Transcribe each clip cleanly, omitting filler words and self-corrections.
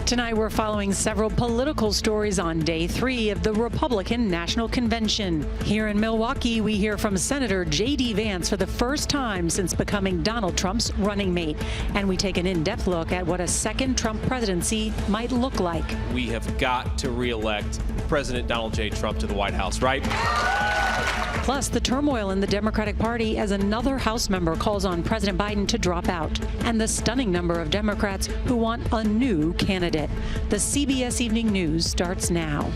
Tonight, we're following several political stories on day 3 of the Republican National Convention. Here in Milwaukee, we hear from Senator J.D. Vance for the first time since becoming Donald Trump's running mate. And we take an in-depth look at what a second Trump presidency might look like. We have got to re-elect President Donald J. Trump to the White House, right? Plus, the turmoil in the Democratic Party as another House member calls on President Biden to drop out, and the stunning number of Democrats who want a new candidate. The CBS Evening News starts now.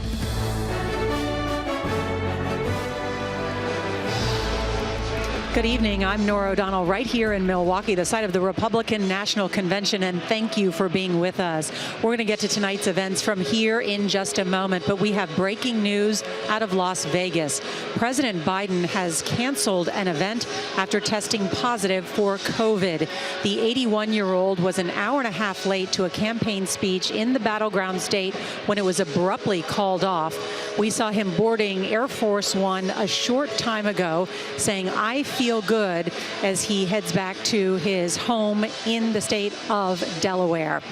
Good evening. I'm Nora O'Donnell right here in Milwaukee, the site of the Republican National Convention, and thank you for being with us. We're going to get to tonight's events from here in just a moment, but we have breaking news out of Las Vegas. President Biden has canceled an event after testing positive for COVID. The 81-year-old was an hour and a half late to a campaign speech in the battleground state when it was abruptly called off. We saw him boarding Air Force One a short time ago, saying, "I feel good," as he heads back to his home in the state of Delaware.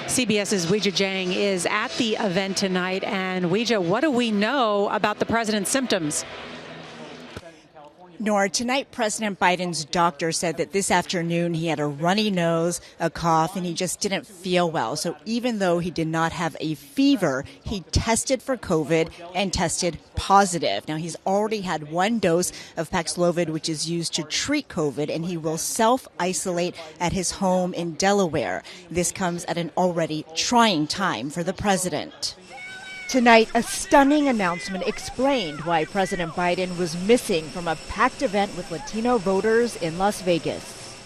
CBS's Weijia Jiang is at the event tonight. And Weijia, what do we know about the president's symptoms? Nora, tonight President Biden's doctor said that this afternoon he had a runny nose, a cough, and he just didn't feel well. So even though he did not have a fever, he tested for COVID and tested positive. Now, he's already had one dose of Paxlovid, which is used to treat COVID, and he will self-isolate at his home in Delaware. This comes at an already trying time for the president. Tonight, a stunning announcement explained why President Biden was missing from a packed event with Latino voters in Las Vegas.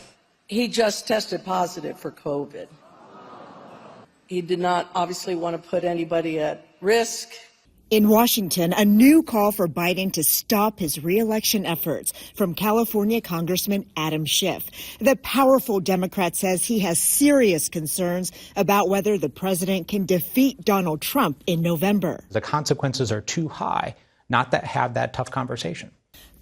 He just tested positive for COVID. He did not obviously want to put anybody at risk. In Washington, a new call for Biden to stop his re-election efforts from California Congressman Adam Schiff. The powerful Democrat says he has serious concerns about whether the president can defeat Donald Trump in November. The consequences are too high not to have that tough conversation.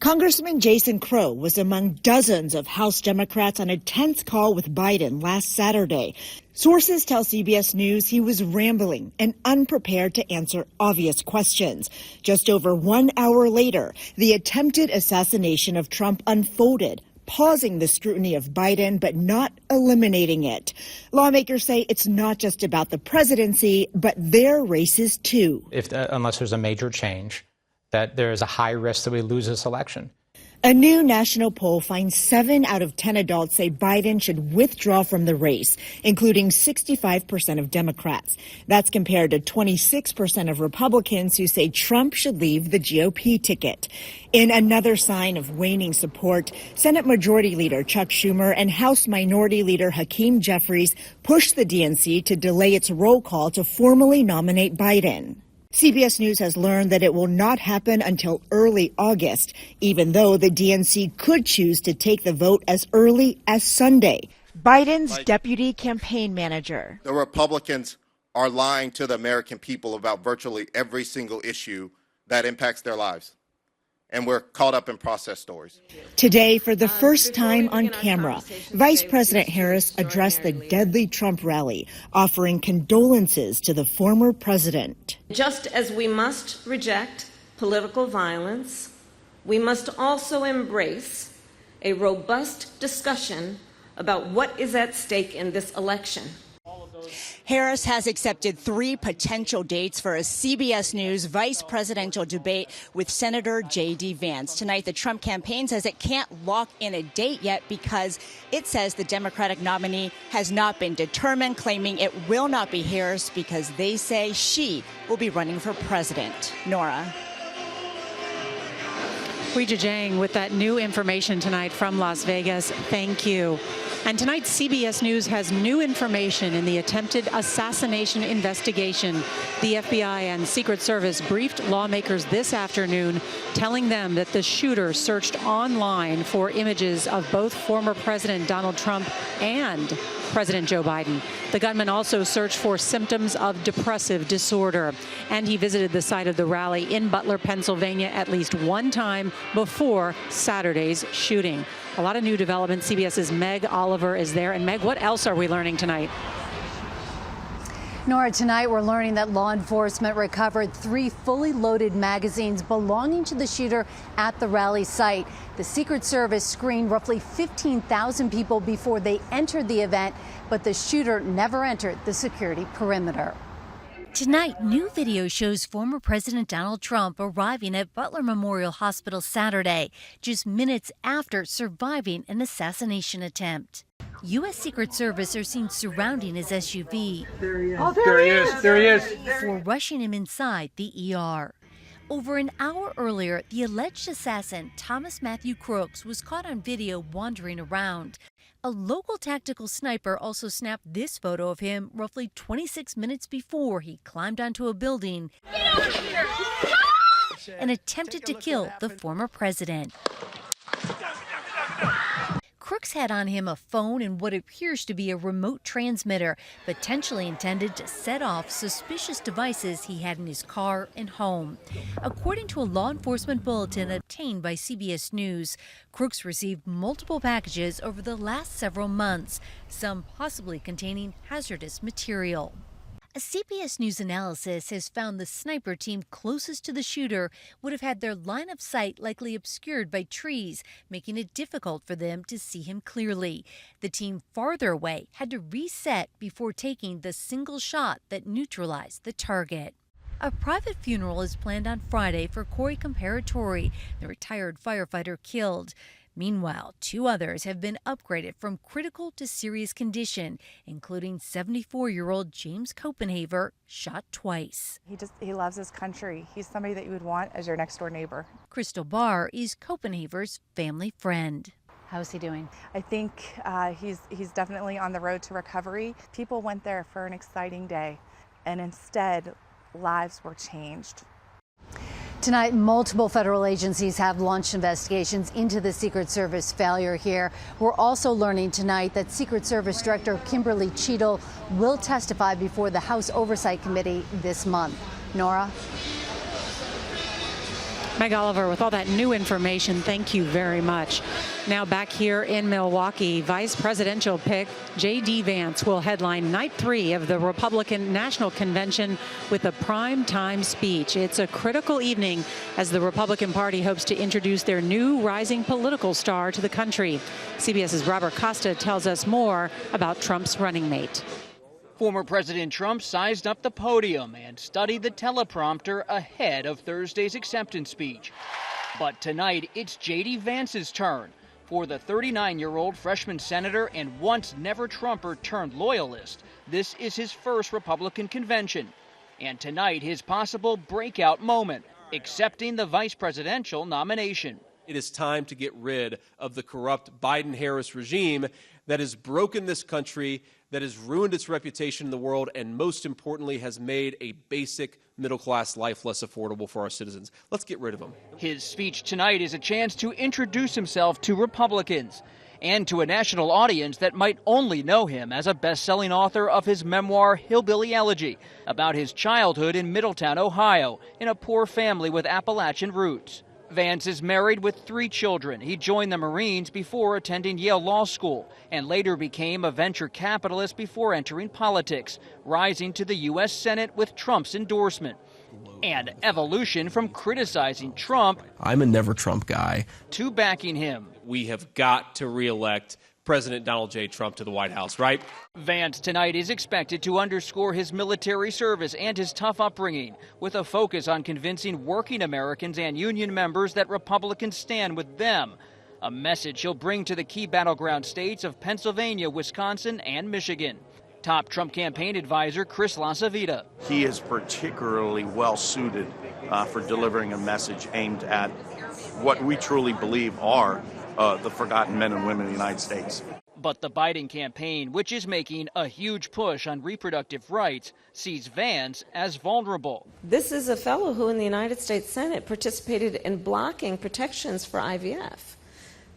Congressman Jason Crow was among dozens of House Democrats on a tense call with Biden last Saturday. Sources tell CBS News he was rambling and unprepared to answer obvious questions. Just over 1 hour later, the attempted assassination of Trump unfolded, pausing the scrutiny of Biden but not eliminating it. Lawmakers say it's not just about the presidency, but their races too. Unless there's a major change, that there is a high risk that we lose this election. A new national poll finds 7 out of 10 adults say Biden should withdraw from the race, including 65% of Democrats. That's compared to 26% of Republicans who say Trump should leave the GOP ticket. In another sign of waning support, Senate Majority Leader Chuck Schumer and House Minority Leader Hakeem Jeffries pushed the DNC to delay its roll call to formally nominate Biden. CBS News has learned that it will not happen until early August, even though the DNC could choose to take the vote as early as Sunday. Biden's deputy campaign manager. The Republicans are lying to the American people about virtually every single issue that impacts their lives. And we're caught up in process stories. Today, for the first time on camera, Vice President Harris addressed the deadly Trump rally, offering condolences to the former president. Just as we must reject political violence, we must also embrace a robust discussion about what is at stake in this election. Harris has accepted 3 potential dates for a CBS News vice presidential debate with Senator J.D. Vance. Tonight, the Trump campaign says it can't lock in a date yet because it says the Democratic nominee has not been determined, claiming it will not be Harris because they say she will be running for president. Nora. Weijia Jiang with that new information tonight from Las Vegas. Thank you. And tonight, CBS News has new information in the attempted assassination investigation. The FBI and Secret Service briefed lawmakers this afternoon, telling them that the shooter searched online for images of both former President Donald Trump and President Joe Biden. The gunman also searched for symptoms of depressive disorder. And he visited the site of the rally in Butler, Pennsylvania at least one time before Saturday's shooting. A lot of new developments. CBS's Meg Oliver is there. And Meg, what else are we learning tonight? Nora, tonight we're learning that law enforcement recovered 3 fully loaded magazines belonging to the shooter at the rally site. The Secret Service screened roughly 15,000 people before they entered the event, but the shooter never entered the security perimeter. Tonight, new video shows former President Donald Trump arriving at Butler Memorial Hospital Saturday, just minutes after surviving an assassination attempt. U.S. Secret Service are seen surrounding his SUV. There he is. Oh, there he is. There he is. Before rushing him inside the ER. Over an hour earlier, the alleged assassin, Thomas Matthew Crooks, was caught on video wandering around. A local tactical sniper also snapped this photo of him roughly 26 minutes before he climbed onto a building and attempted to kill the former president. Crooks had on him a phone and what appears to be a remote transmitter, potentially intended to set off suspicious devices he had in his car and home. According to a law enforcement bulletin obtained by CBS News, Crooks received multiple packages over the last several months, some possibly containing hazardous material. A CBS News analysis has found the sniper team closest to the shooter would have had their line of sight likely obscured by trees, making it difficult for them to see him clearly. The team farther away had to reset before taking the single shot that neutralized the target. A private funeral is planned on Friday for Corey Comparatori, the retired firefighter killed. Meanwhile, 2 others have been upgraded from critical to serious condition, including 74-year-old James Copenhaver, shot twice. He loves his country. He's somebody that you would want as your next door neighbor. Crystal Barr is Copenhaver's family friend. How's he doing? I think he's definitely on the road to recovery. People went there for an exciting day, and instead, lives were changed. Tonight, multiple federal agencies have launched investigations into the Secret Service failure here. We're also learning tonight that Secret Service Director Kimberly Cheadle will testify before the House Oversight Committee this month. Nora? Meg Oliver, with all that new information, thank you very much. Now back here in Milwaukee, Vice Presidential pick J.D. Vance will headline night 3 of the Republican National Convention with a prime-time speech. It's a critical evening as the Republican Party hopes to introduce their new rising political star to the country. CBS's Robert Costa tells us more about Trump's running mate. Former President Trump sized up the podium and studied the teleprompter ahead of Thursday's acceptance speech. But tonight, it's J.D. Vance's turn. For the 39-year-old freshman senator and once never-Trumper turned loyalist, this is his first Republican convention. And tonight, his possible breakout moment, accepting the vice presidential nomination. It is time to get rid of the corrupt Biden-Harris regime that has broken this country, that has ruined its reputation in the world, and most importantly has made a basic middle-class life less affordable for our citizens. Let's get rid of him. His speech tonight is a chance to introduce himself to Republicans and to a national audience that might only know him as a best-selling author of his memoir, Hillbilly Elegy, about his childhood in Middletown, Ohio, in a poor family with Appalachian roots. Vance is married with 3 children. He joined the Marines before attending Yale Law School and later became a venture capitalist before entering politics, rising to the U.S. Senate with Trump's endorsement. And evolution from criticizing Trump, I'm a never Trump guy, to backing him. We have got to reelect President Donald J. Trump to the White House, right? Vance tonight is expected to underscore his military service and his tough upbringing, with a focus on convincing working Americans and union members that Republicans stand with them. A message he'll bring to the key battleground states of Pennsylvania, Wisconsin, and Michigan. Top Trump campaign advisor Chris LaCivita. He is particularly well suited for delivering a message aimed at what we truly believe are the forgotten men and women of the United States. But the Biden campaign, which is making a huge push on reproductive rights, sees Vance as vulnerable. This is a fellow who in the United States Senate participated in blocking protections for IVF.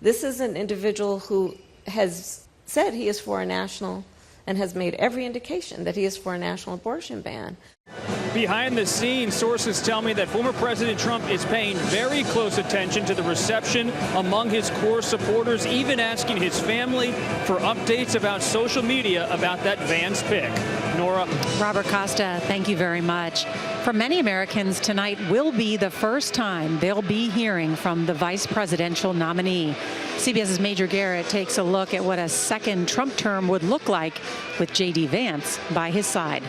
This is an individual who has said he is for a national and has made every indication that he is for a national abortion ban. Behind the scenes, sources tell me that former President Trump is paying very close attention to the reception among his core supporters, even asking his family for updates about social media about that Vance pick. Nora. Robert Costa, thank you very much. For many Americans, tonight will be the first time they'll be hearing from the vice presidential nominee. CBS's Major Garrett takes a look at what a second Trump term would look like with J.D. Vance by his side.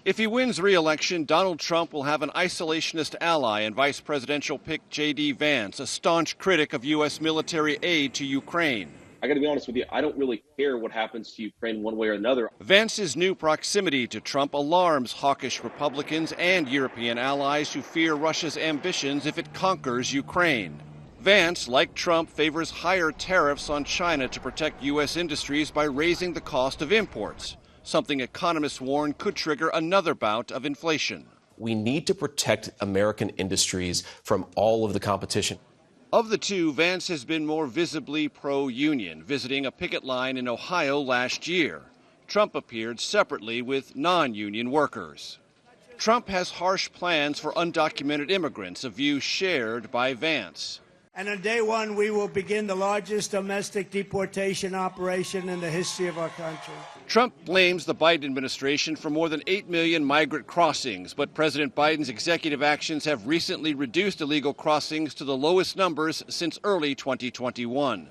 If he wins re-election, Donald Trump will have an isolationist ally in vice presidential pick J.D. Vance, a staunch critic of U.S. military aid to Ukraine. I got to be honest with you, I don't really care what happens to Ukraine one way or another. Vance's new proximity to Trump alarms hawkish Republicans and European allies who fear Russia's ambitions if it conquers Ukraine. Vance, like Trump, favors higher tariffs on China to protect U.S. industries by raising the cost of imports, something economists warn could trigger another bout of inflation. We need to protect American industries from all of the competition. Of the two, Vance has been more visibly pro-union, visiting a picket line in Ohio last year. Trump appeared separately with non-union workers. Trump has harsh plans for undocumented immigrants, a view shared by Vance. And on day one, we will begin the largest domestic deportation operation in the history of our country. Trump blames the Biden administration for more than 8 million migrant crossings, but President Biden's executive actions have recently reduced illegal crossings to the lowest numbers since early 2021.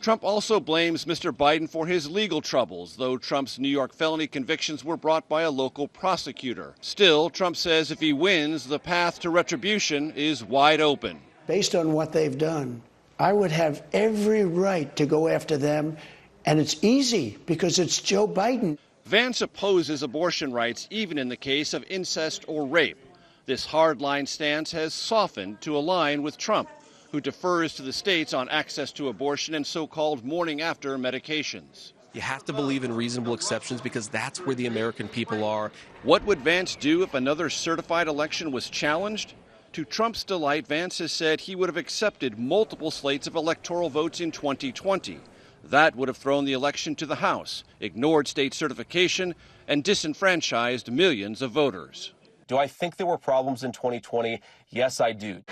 Trump also blames Mr. Biden for his legal troubles, though Trump's New York felony convictions were brought by a local prosecutor. Still, Trump says if he wins, the path to retribution is wide open. Based on what they've done, I would have every right to go after them. And it's easy because it's Joe Biden. Vance opposes abortion rights even in the case of incest or rape. This hardline stance has softened to align with Trump, who defers to the states on access to abortion and so-called morning after medications. You have to believe in reasonable exceptions because that's where the American people are. What would Vance do if another certified election was challenged? To Trump's delight, Vance has said he would have accepted multiple slates of electoral votes in 2020. That would have thrown the election to the House, ignored state certification, and disenfranchised millions of voters. Do I think there were problems in 2020? Yes, I do.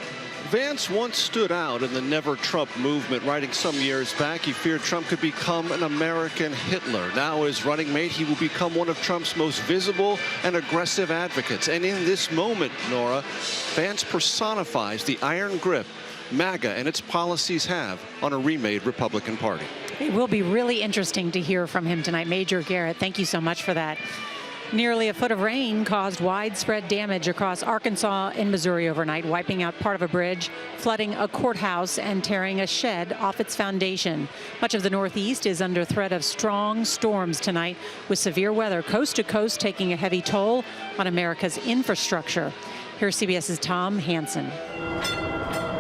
Vance once stood out in the Never Trump movement, writing some years back he feared Trump could become an American Hitler. Now, as running mate, he will become one of Trump's most visible and aggressive advocates. And in this moment, Nora, Vance personifies the iron grip MAGA and its policies have on a remade Republican Party. It will be really interesting to hear from him tonight. Major Garrett, thank you so much for that. Nearly a foot of rain caused widespread damage across Arkansas and Missouri overnight, wiping out part of a bridge, flooding a courthouse, and tearing a shed off its foundation. Much of the Northeast is under threat of strong storms tonight, with severe weather coast to coast taking a heavy toll on America's infrastructure. Here's CBS's Tom Hansen.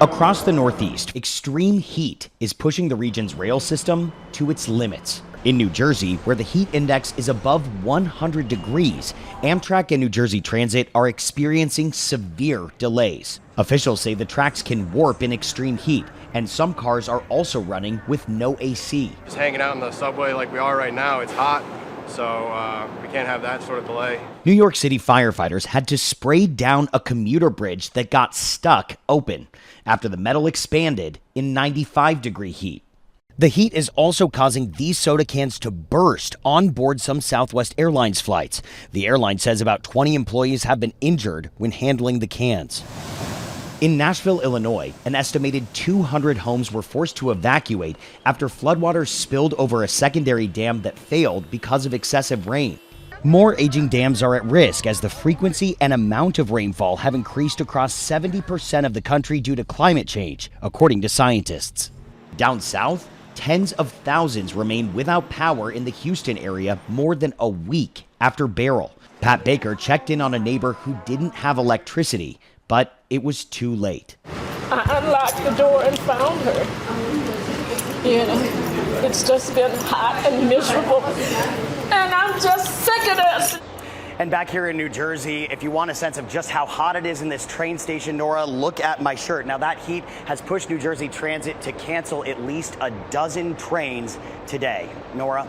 Across the Northeast, extreme heat is pushing the region's rail system to its limits. In New Jersey, where the heat index is above 100 degrees, Amtrak and New Jersey Transit are experiencing severe delays. Officials say the tracks can warp in extreme heat, and some cars are also running with no AC. Just hanging out in the subway like we are right now, it's hot, so we can't have that sort of delay. New York City firefighters had to spray down a commuter bridge that got stuck open after the metal expanded in 95-degree heat. The heat is also causing these soda cans to burst on board some Southwest Airlines flights. The airline says about 20 employees have been injured when handling the cans. In Nashville, Illinois, an estimated 200 homes were forced to evacuate after floodwaters spilled over a secondary dam that failed because of excessive rain. More aging dams are at risk as the frequency and amount of rainfall have increased across 70% of the country due to climate change, according to scientists. Down south, tens of thousands remain without power in the Houston area more than a week after Beryl. Pat Baker checked in on a neighbor who didn't have electricity, but it was too late. I unlocked the door and found her. You know, it's just been hot and miserable, and I'm just sick of this. And back here in New Jersey, if you want a sense of just how hot it is in this train station, Nora, look at my shirt. Now, that heat has pushed New Jersey Transit to cancel at least a dozen trains today. Nora?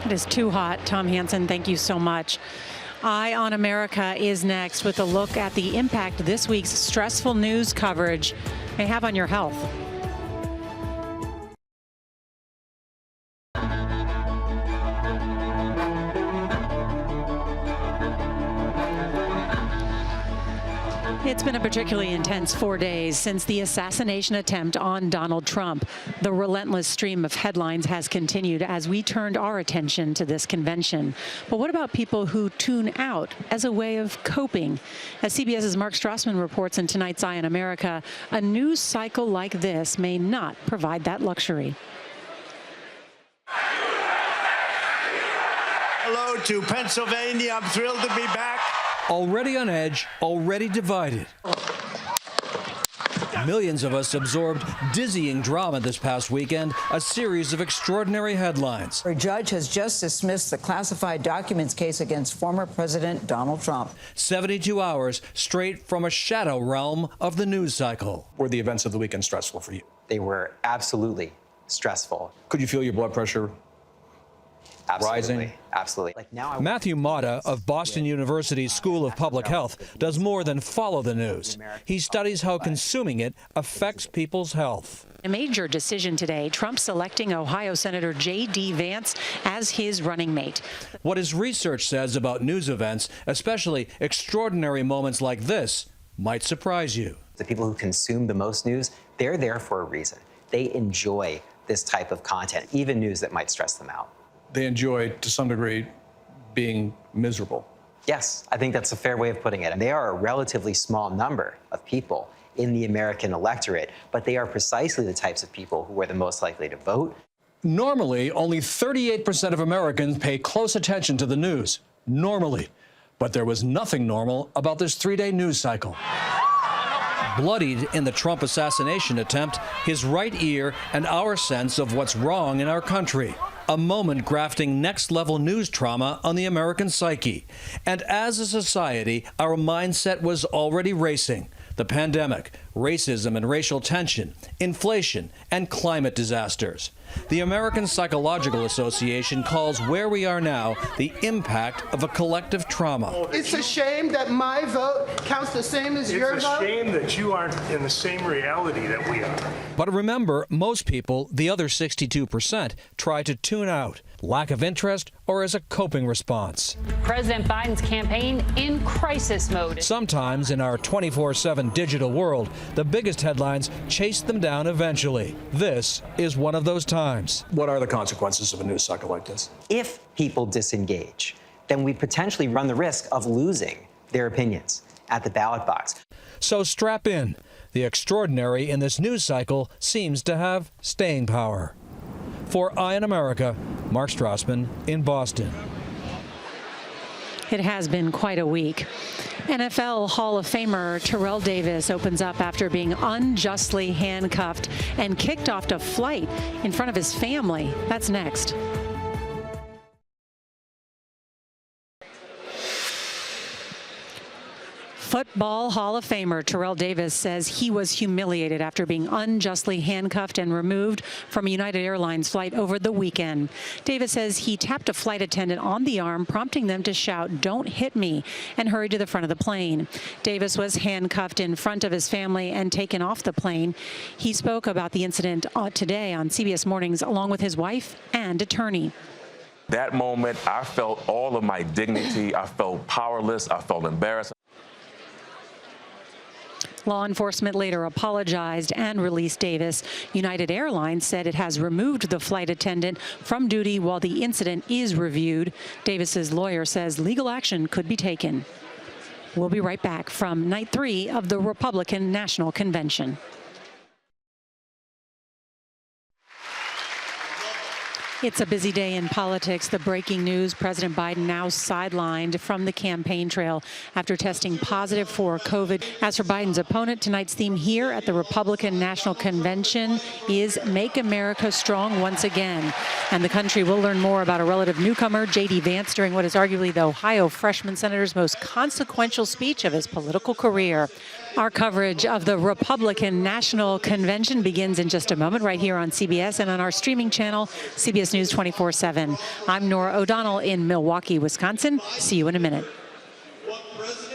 It is too hot. Tom Hansen, thank you so much. Eye on America is next with a look at the impact this week's stressful news coverage may have on your health. It's been a particularly intense 4 days since the assassination attempt on Donald Trump. The relentless stream of headlines has continued as we turned our attention to this convention. But what about people who tune out as a way of coping? As CBS's Mark Strassman reports in tonight's Eye on America, a news cycle like this may not provide that luxury. Hello to Pennsylvania. I'm thrilled to be back. Already on edge, already divided. Millions of us absorbed dizzying drama this past weekend, a series of extraordinary headlines. A judge has just dismissed the classified documents case against former President Donald Trump. 72 hours straight from a shadow realm of the news cycle. Were the events of the weekend stressful for you? They were absolutely stressful. Could you feel your blood pressure rising? Absolutely. Like now Matthew Mata of Boston University's School of Public Health does more than follow the news. He studies how consuming it affects people's health. A major decision today, Trump selecting Ohio Senator J.D. Vance as his running mate. What his research says about news events, especially extraordinary moments like this, might surprise you. The people who consume the most news, they're there for a reason. They enjoy this type of content, even news that might stress them out. They enjoy, to some degree, being miserable. Yes, I think that's a fair way of putting it. They are a relatively small number of people in the American electorate, but they are precisely the types of people who are the most likely to vote. Normally, only 38% of Americans pay close attention to the news. Normally. But there was nothing normal about this three-day news cycle. Bloodied in the Trump assassination attempt, his right ear and our sense of what's wrong in our country. A moment grafting next-level news trauma on the American psyche. And as a society, our mindset was already racing. The pandemic, racism and racial tension, inflation, and climate disasters. The American Psychological Association calls where we are now the impact of a collective trauma. It's a shame that my vote counts the same as your vote. It's a shame that you aren't in the same reality that we are. But remember, most people, the other 62%, try to tune out. Lack of interest or as a coping response. President Biden's campaign in crisis mode. Sometimes in our 24/7 digital world, the biggest headlines chase them down eventually. This is one of those times. What are the consequences of a news cycle like this? If people disengage, then we potentially run the risk of losing their opinions at the ballot box. So strap in. The extraordinary in this news cycle seems to have staying power. For Eye on America, Mark Strassman in Boston. It has been quite a week. NFL Hall of Famer Terrell Davis opens up after being unjustly handcuffed and kicked off a flight in front of his family. That's next. Football Hall of Famer Terrell Davis says he was humiliated after being unjustly handcuffed and removed from a United Airlines flight over the weekend. Davis says he tapped a flight attendant on the arm, prompting them to shout, "Don't hit me," and hurried to the front of the plane. Davis was handcuffed in front of his family and taken off the plane. He spoke about the incident today on CBS Mornings along with his wife and attorney. That moment, I felt all of my dignity. I felt powerless. I felt embarrassed. Law enforcement later apologized and released Davis. United Airlines said it has removed the flight attendant from duty while the incident is reviewed. Davis's lawyer says legal action could be taken. We'll be right back from night 3 of the Republican National Convention. It's a busy day in politics. The breaking news, President Biden now sidelined from the campaign trail after testing positive for COVID. As for Biden's opponent, tonight's theme here at the Republican National Convention is Make America Strong Once Again. And the country will learn more about a relative newcomer, J.D. Vance, during what is arguably the Ohio freshman senator's most consequential speech of his political career. Our coverage of the Republican National Convention begins in just a moment right here on CBS and on our streaming channel, CBS News 24/7. I'm Nora O'Donnell in Milwaukee, Wisconsin. See you in a minute.